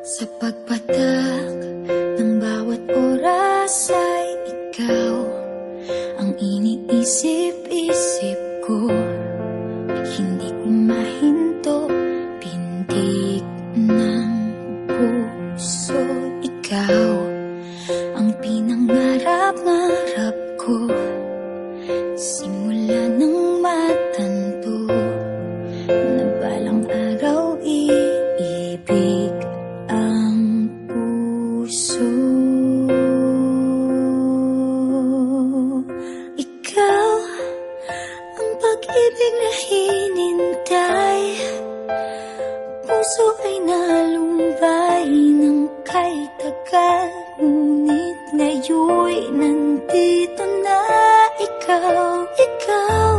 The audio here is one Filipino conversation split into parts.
Sa pagpatak ng bawat oras ay ikaw ang iniisip-isip ko. Hindi ko mahinto, pintig ng puso. Ikaw ang pinangarap-ngarap ko, simula nang matanto na balang araw iibig ang puso. Ikaw ang pag-ibig na hinintay, puso ay nalumbay ng kay tagal, ngunit ngayon'y nandito na ikaw. Ikaw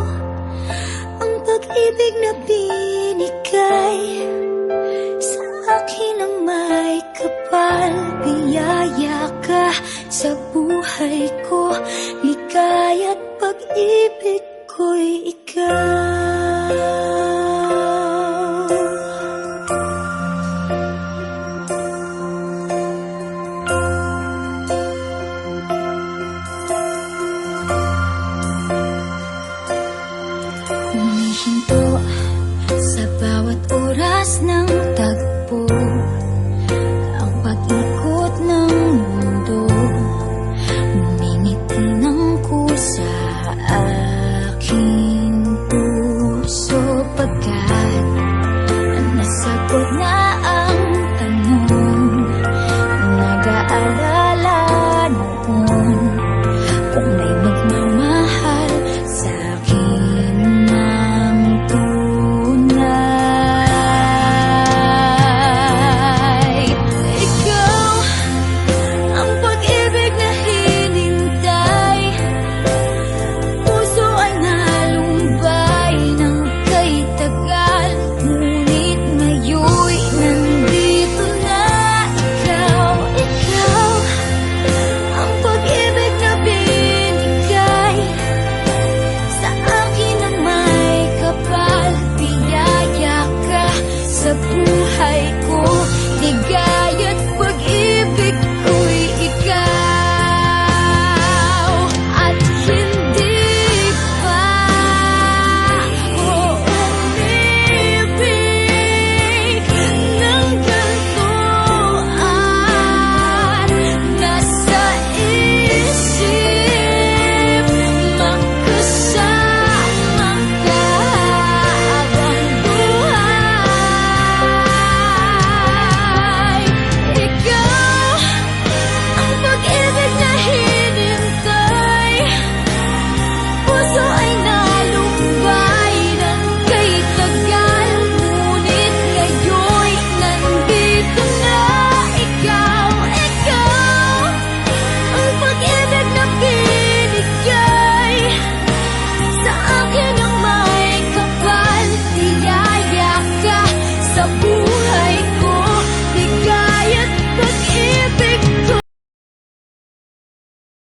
ang pag-ibig na binigay sa akin ang may kapal. Biyaya ka sa buhay ko, ligaya't pag-ibig ko'y ikaw. Humihinto sa bawat oras ng tagpo, ang pag-ikot ng mundo, ngumingiti ng kusa aking puso. Pagkat nasagot na ang tanong, nag-aalala noon kung may magmamahal sa'kin ng tunay. Ikaw ang pag-ibig na hinintay, puso ay nalumbay ng kay tagal, ngunit ngayon'y nandito na ikaw. Ikaw ang pag-ibig na binigay sa akin ang may kapal. Biyaya ka sa buhay ko, ligaya't